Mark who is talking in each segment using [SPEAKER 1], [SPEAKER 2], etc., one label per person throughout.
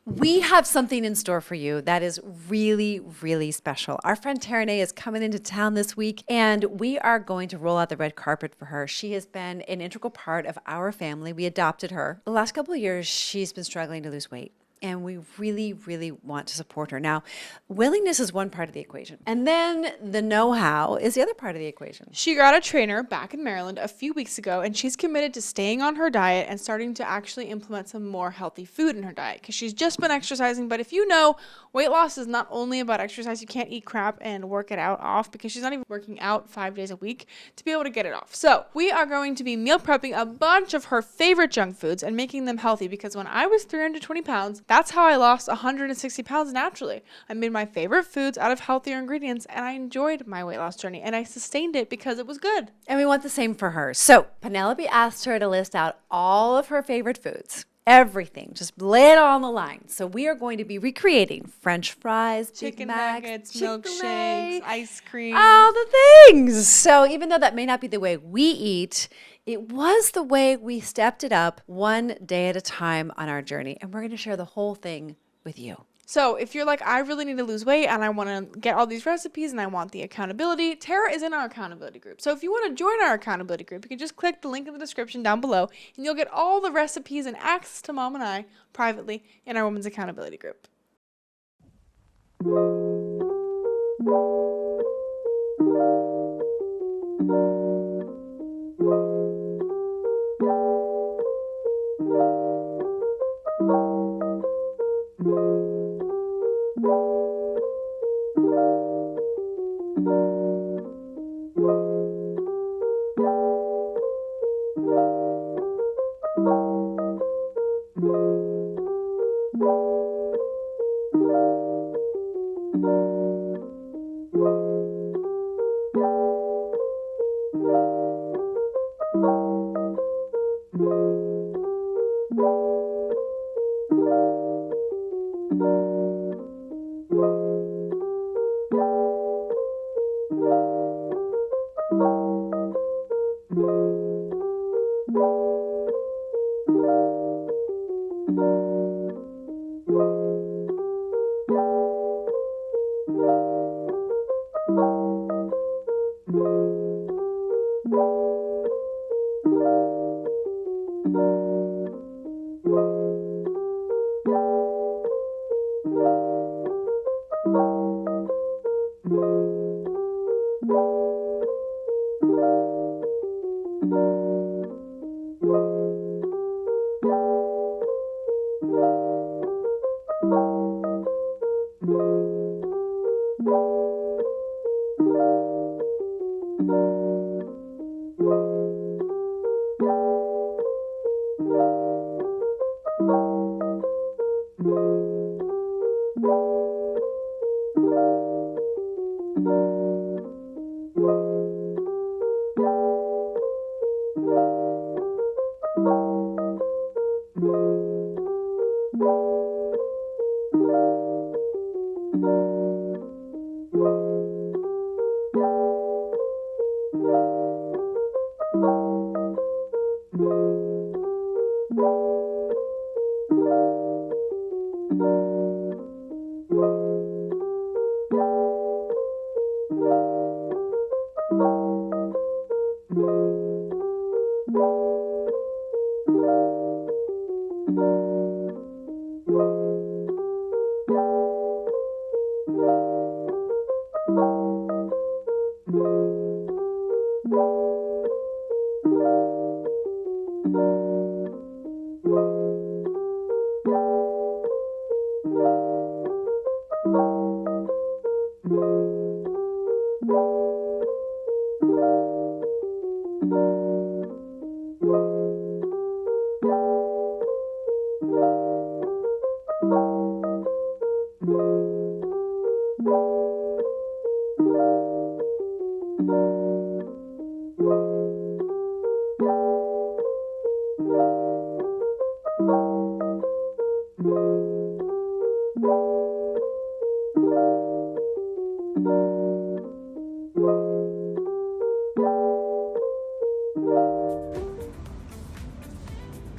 [SPEAKER 1] We have something in store for you that is really, really special. Our friend Taranay is coming into town this week, and we are going to roll out the red carpet for her. She has been an integral part of our family. We adopted her. The last couple of years, she's been struggling to lose weight. And we really, really want to support her. Now, willingness is one part of the equation. And then the know-how is the other part of the equation.
[SPEAKER 2] She got a trainer back in Maryland a few weeks ago, and she's committed to staying on her diet and starting to actually implement some more healthy food in her diet because she's just been exercising. But if you know, weight loss is not only about exercise. You can't eat crap and work it out off because she's not even working out 5 days a week to be able to get it off. So we are going to be meal prepping a bunch of her favorite junk foods and making them healthy because when I was 320 pounds, that's how I lost 160 pounds naturally. I made my favorite foods out of healthier ingredients, and I enjoyed my weight loss journey, and I sustained it because it was good.
[SPEAKER 1] And we want the same for her. So Penelope asked her to list out all of her favorite foods. Everything. Just lay it all on the line. So we are going to be recreating French fries, Big
[SPEAKER 2] Chicken
[SPEAKER 1] Macs,
[SPEAKER 2] nuggets,
[SPEAKER 1] Chick-fil-A,
[SPEAKER 2] milkshakes, ice cream.
[SPEAKER 1] all the things. So even though that may not be the way we eat, it was the way we stepped it up one day at a time on our journey. And we're going to share the whole thing with you.
[SPEAKER 2] So if you're like, I really need to lose weight and I want to get all these recipes and I want the accountability, Tara is in our accountability group. So if you want to join our accountability group, you can just click the link in the description down below and you'll get all the recipes and access to Mom and I privately in our women's accountability group.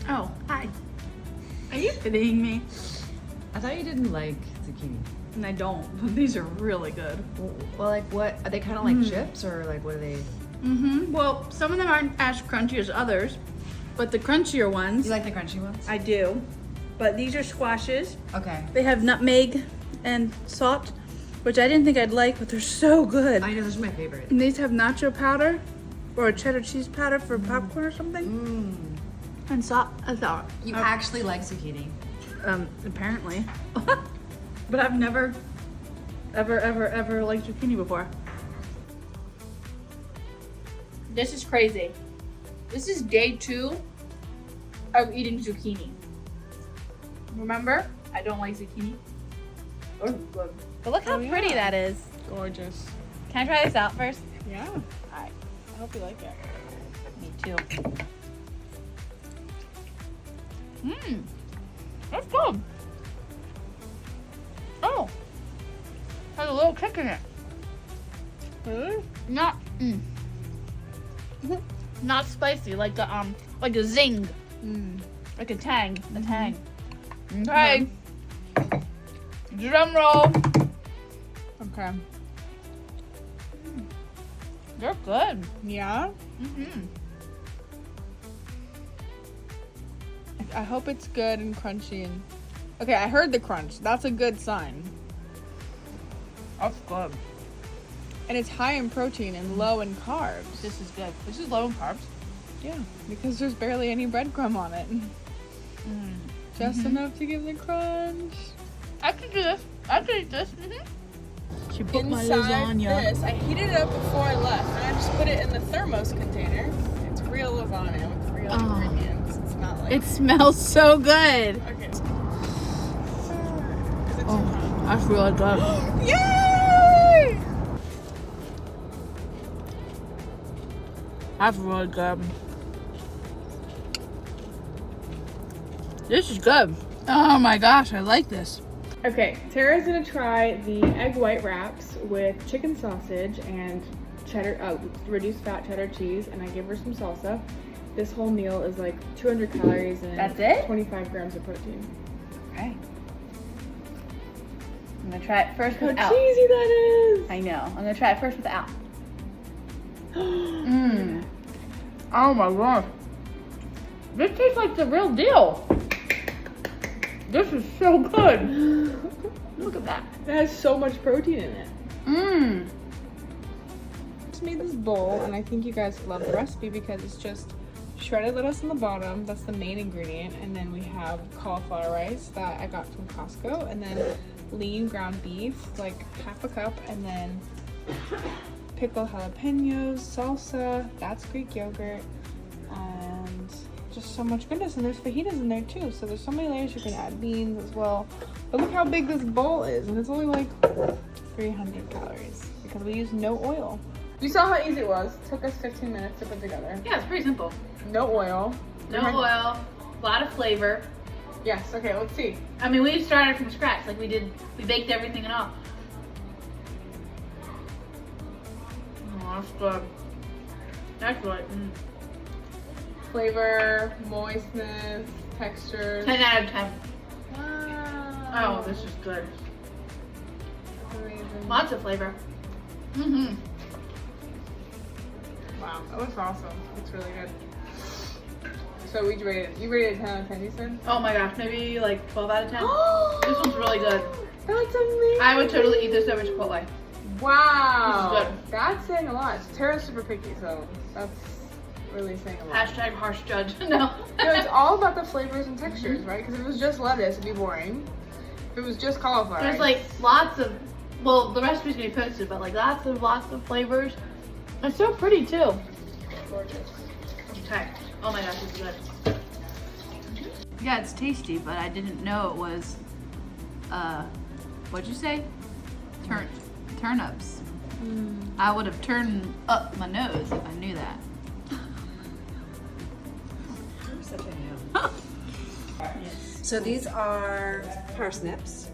[SPEAKER 3] Oh, hi. Are you kidding me? I thought you didn't like zucchini.
[SPEAKER 4] And I don't. These are really good.
[SPEAKER 3] Well, like what? Are they kind of like chips or like what are they?
[SPEAKER 4] Well, some of them aren't as crunchy as others, but the crunchier ones
[SPEAKER 3] You like the crunchy ones?
[SPEAKER 4] I do. But these are squashes.
[SPEAKER 3] Okay.
[SPEAKER 4] They have nutmeg and salt, which I didn't think I'd like, but they're so good.
[SPEAKER 3] I know, those are my favorite.
[SPEAKER 4] And these have nacho powder or cheddar cheese powder for popcorn or something. And salt. I thought.
[SPEAKER 3] You actually like zucchini.
[SPEAKER 4] Apparently. But I've never, ever liked zucchini before. This is crazy. This is day 2 of eating zucchini. Remember, I don't like zucchini. Oh, good.
[SPEAKER 2] But look how pretty that is.
[SPEAKER 5] Gorgeous.
[SPEAKER 2] Can I try this out first?
[SPEAKER 5] Yeah. I hope you like it.
[SPEAKER 2] Me too. That's good. Oh, has a little kick in it.
[SPEAKER 5] Really?
[SPEAKER 2] Not, not spicy, like a zing, like a tang, Okay, drum roll.
[SPEAKER 5] Okay.
[SPEAKER 2] They're good.
[SPEAKER 5] Yeah? I hope it's good and crunchy and... Okay, I heard the crunch. That's a good sign.
[SPEAKER 2] That's good.
[SPEAKER 5] And it's high in protein and low in carbs.
[SPEAKER 2] This is good. This is low in carbs.
[SPEAKER 5] Yeah, because there's barely any breadcrumb on it. Just enough to give the crunch.
[SPEAKER 2] I can do this. I can eat this.
[SPEAKER 4] She put my
[SPEAKER 5] Inside
[SPEAKER 4] lasagna.
[SPEAKER 5] this, I heated it up before I left, and I just put it in the thermos container. It's real lasagna with real ingredients. It's not like...
[SPEAKER 2] It smells so good.
[SPEAKER 5] Okay. Is it too hot?
[SPEAKER 4] That's really good.
[SPEAKER 5] Yay!
[SPEAKER 4] That's really good. This is good. Oh my gosh, I like this.
[SPEAKER 5] Okay, Tara's gonna try the egg white wraps with chicken sausage and cheddar, reduced fat cheddar cheese, and I give her some salsa. This whole meal is like 200 calories and
[SPEAKER 2] That's it?
[SPEAKER 5] 25 grams of protein.
[SPEAKER 2] Okay. I'm gonna try it first
[SPEAKER 5] How
[SPEAKER 2] without.
[SPEAKER 5] cheesy that is!
[SPEAKER 2] I know. I'm gonna try it first without. Oh my god. This tastes like the real deal. This is so good. Look at that.
[SPEAKER 5] It has so much protein in it.
[SPEAKER 2] Mmm.
[SPEAKER 5] Just made this bowl, and I think you guys love the recipe because it's just shredded lettuce on the bottom. That's the main ingredient, and then we have cauliflower rice that I got from Costco, and then lean ground beef, like half a cup, and then pickled jalapenos, salsa. That's Greek yogurt, and just so much goodness. And there's fajitas in there too, so there's so many layers. You can add beans as well. But look how big this bowl is, and it's only like 300 calories because we use no oil. You saw how easy it was. It took us 15 minutes to put together.
[SPEAKER 2] Yeah, it's pretty simple.
[SPEAKER 5] No oil.
[SPEAKER 2] No oil, a lot of flavor.
[SPEAKER 5] Yes, okay, let's see.
[SPEAKER 2] I mean, we started from scratch. Like we baked everything and all. Oh, that's good. That's good.
[SPEAKER 5] Flavor, moistness, texture.
[SPEAKER 2] 10 out of 10.
[SPEAKER 5] Wow.
[SPEAKER 2] Oh, this is good.
[SPEAKER 5] Amazing.
[SPEAKER 2] Lots of flavor.
[SPEAKER 5] Wow, that looks awesome. It's really good. So you rated 10 out of 10, you said?
[SPEAKER 2] Oh my gosh, maybe like 12 out of 10. This one's really good.
[SPEAKER 5] That's amazing.
[SPEAKER 2] I would totally eat this over Chipotle.
[SPEAKER 5] Wow.
[SPEAKER 2] This is good.
[SPEAKER 5] That's saying a lot. Tara's super picky, so that's really saying a lot.
[SPEAKER 2] Hashtag harsh judge. No.
[SPEAKER 5] No, it's all about the flavors and textures, right? Because if it was just lettuce, it'd be boring. If it was just cauliflower,
[SPEAKER 2] There's like lots of, well, the recipe's gonna be posted, but like lots of flavors. It's so pretty too.
[SPEAKER 5] gorgeous.
[SPEAKER 2] Okay. Oh my gosh, it's good. Yeah, it's tasty, but I didn't know it was, what'd you say? Turnips. I would have turned up my nose if I knew that.
[SPEAKER 3] You're such a ham. So these are parsnips.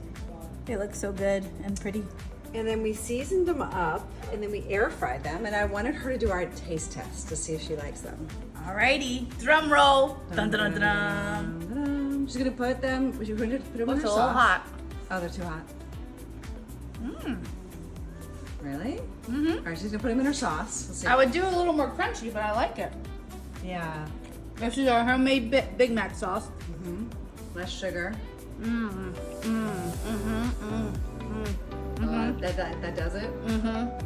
[SPEAKER 4] They look so good and pretty.
[SPEAKER 3] And then we seasoned them up and then we air fried them. And I wanted her to do our taste test to see if she likes them.
[SPEAKER 4] Alrighty, drum roll. Dun dun dun dun.
[SPEAKER 3] She's gonna put them. She's going to put them in
[SPEAKER 2] Looks
[SPEAKER 3] her
[SPEAKER 2] a little
[SPEAKER 3] sauce.
[SPEAKER 2] hot.
[SPEAKER 3] Oh, they're too hot.
[SPEAKER 4] Mmm.
[SPEAKER 3] Really?
[SPEAKER 4] Mm-hmm.
[SPEAKER 3] All right, she's gonna put them in her sauce. Let's see.
[SPEAKER 4] I would do a little more crunchy, but I like it.
[SPEAKER 3] Yeah.
[SPEAKER 4] This is our homemade Big Mac sauce.
[SPEAKER 3] Less sugar.
[SPEAKER 4] Mmm. Mmm. Mmm. Mmm.
[SPEAKER 3] That does it.
[SPEAKER 4] Mmm.